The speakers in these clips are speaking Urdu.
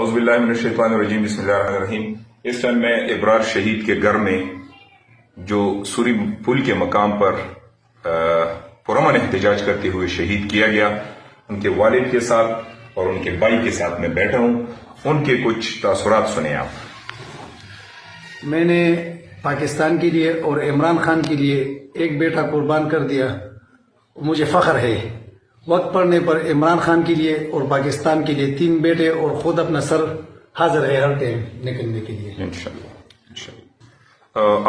اعوذ باللہ من الشیطان الرجیم، بسم اللہ الرحمن الرحیم۔ اس ٹائم میں ابرار شہید کے گھر میں جو سوری پل کے مقام پر پرامن احتجاج کرتے ہوئے شہید کیا گیا، ان کے والد کے ساتھ اور ان کے بھائی کے ساتھ میں بیٹھا ہوں، ان کے کچھ تاثرات سنیں آپ۔ میں نے پاکستان کے لیے اور عمران خان کے لیے ایک بیٹا قربان کر دیا، مجھے فخر ہے۔ وقت پڑنے پر عمران خان کے لیے اور پاکستان کے لیے 3 بیٹے اور خود اپنا سر حاضر ہے ہر ٹائم نکلنے کے لیے انشاءاللہ۔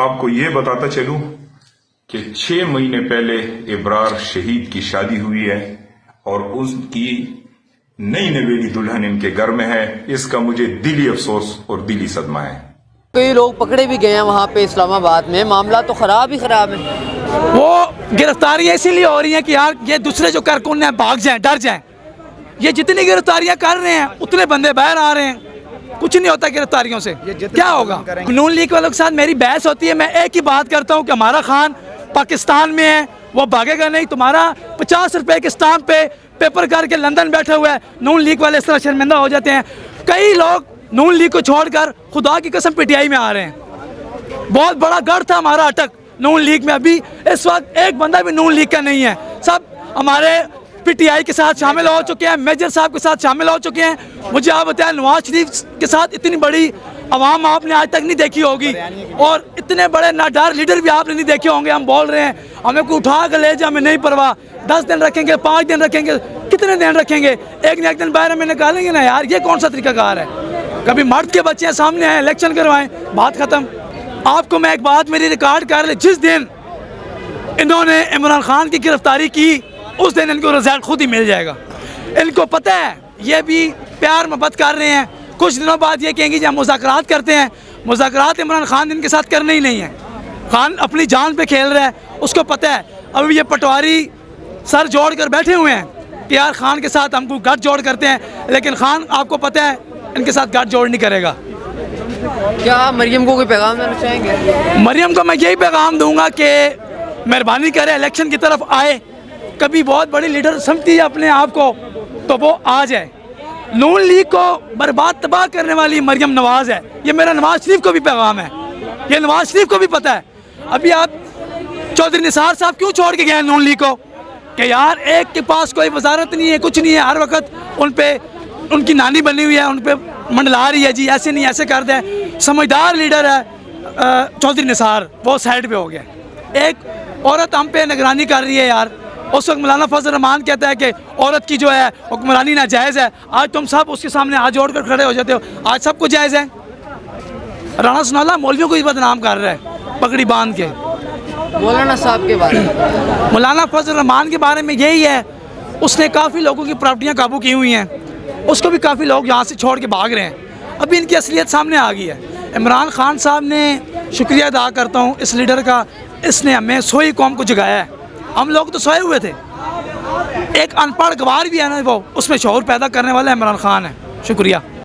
آپ کو یہ بتاتا چلوں کہ 6 مہینے پہلے ابرار شہید کی شادی ہوئی ہے اور اس کی نئی نویلی دلہن ان کے گھر میں ہے۔ اس کا مجھے دلی افسوس اور دلی صدمہ ہے۔ کئی لوگ پکڑے بھی گئے ہیں وہاں پہ اسلام آباد میں، معاملہ تو خراب ہی خراب ہے۔ وہ گرفتاریاں اسی لیے ہو رہی ہیں کہ یار یہ دوسرے جو کارکن ہیں بھاگ جائیں، ڈر جائیں۔ یہ جتنی گرفتاریاں کر رہے ہیں اتنے بندے باہر آ رہے ہیں، کچھ نہیں ہوتا گرفتاریوں سے۔ کیا ہوگا؟ نون لیگ والوں کے ساتھ میری بحث ہوتی ہے، میں ایک ہی بات کرتا ہوں کہ ہمارا خان پاکستان میں ہے، وہ بھاگے گا نہیں۔ تمہارا 50 روپے کے اسٹامپ پہ پیپر کر کے لندن بیٹھے ہوئے ہیں، نون لیگ والے اس طرح شرمندہ ہو جاتے ہیں۔ کئی لوگ نون لیگ کو چھوڑ کر خدا کی قسم پی ٹی آئی میں آ رہے ہیں۔ بہت بڑا گڑھ تھا ہمارا اٹک نون لیگ میں، ابھی اس وقت ایک بندہ بھی نون لیگ کا نہیں ہے، سب ہمارے پی ٹی آئی کے ساتھ شامل ہو چکے ہیں، میجر صاحب کے ساتھ شامل ہو چکے ہیں۔ مجھے آپ بتائیں، نواز شریف کے ساتھ اتنی بڑی عوام آپ نے آج تک نہیں دیکھی ہوگی، اور اتنے بڑے ناڈار لیڈر بھی آپ نے نہیں دیکھے ہوں گے۔ ہم بول رہے ہیں ہمیں کوئی اٹھا کے لے جائے، ہمیں نہیں پرواہ، 10 دن رکھیں گے، 5 دن رکھیں گے، کتنے دن رکھیں گے، ایک نہ ایک دن باہر ہمیں نکالیں گے نا یار۔ یہ کون سا طریقہ کار ہے؟ کبھی مرد کے بچے سامنے آئے، الیکشن کروائیں، بات ختم۔ آپ کو میں ایک بات میری ریکارڈ کر لیں، جس دن انہوں نے عمران خان کی گرفتاری کی اس دن ان کو رزلٹ خود ہی مل جائے گا۔ ان کو پتہ ہے یہ بھی پیار محبت کر رہے ہیں، کچھ دنوں بعد یہ کہیں گے جب ہم مذاکرات کرتے ہیں، مذاکرات عمران خان ان کے ساتھ کرنے ہی نہیں ہیں۔ خان اپنی جان پہ کھیل رہا ہے، اس کو پتہ ہے۔ ابھی یہ پٹواری سر جوڑ کر بیٹھے ہوئے ہیں کہ یار خان کے ساتھ ہم کو گٹھ جوڑ کرتے ہیں، لیکن خان آپ کو پتہ ہے ان کے ساتھ گٹھ جوڑ نہیں کرے گا۔ کیا مریم کو کوئی پیغام دینا چاہیں گے؟ مریم کو میں یہی پیغام دوں گا کہ مہربانی کرے الیکشن کی طرف آئے، کبھی بہت بڑی لیڈر سمجھتی ہے اپنے آپ کو تو وہ آ جائے۔ نون لیگ کو برباد تباہ کرنے والی مریم نواز ہے، یہ میرا نواز شریف کو بھی پیغام ہے، یہ نواز شریف کو بھی پتہ ہے۔ ابھی آپ چودھری نثار صاحب کیوں چھوڑ کے گئے ہیں نون لیگ کو کہ یار ایک کے پاس کوئی وزارت نہیں ہے، کچھ نہیں ہے، ہر وقت ان پہ ان کی نانی بنی ہوئی ہے، ان پہ منڈلا رہی ہے، جی ایسے نہیں ایسے کر دیں۔ سمجھدار لیڈر ہے چودھری نثار، وہ سائڈ پہ ہو گیا۔ ایک عورت ہم پہ نگرانی کر رہی ہے یار۔ اس وقت مولانا فضل الرحمان کہتا ہے کہ عورت کی جو ہے حکمرانی ناجائز ہے، آج تم سب اس کے سامنے ہاتھ جوڑ کر کھڑے ہو جاتے ہو، آج سب کو جائز ہے۔ رانا ثناءاللہ مولویوں کو بھی بدنام کر رہا ہے پگڑی باندھ کے۔ مولانا صاحب کے بارے میں، مولانا فضل الرحمان کے بارے میں یہی ہے، اس نے کافی لوگوں کی پراپرٹیاں قابو کی ہوئی ہیں، اس کو بھی کافی لوگ یہاں سے چھوڑ کے بھاگ رہے ہیں۔ ابھی ان کی اصلیت سامنے آ گئی ہے۔ عمران خان صاحب نے شکریہ ادا کرتا ہوں اس لیڈر کا، اس نے ہمیں سوئی قوم کو جگایا ہے۔ ہم لوگ تو سوئے ہوئے تھے، ایک ان پڑھ گوار بھی ہے نا وہ، اس میں شعور پیدا کرنے والا عمران خان ہے۔ شکریہ۔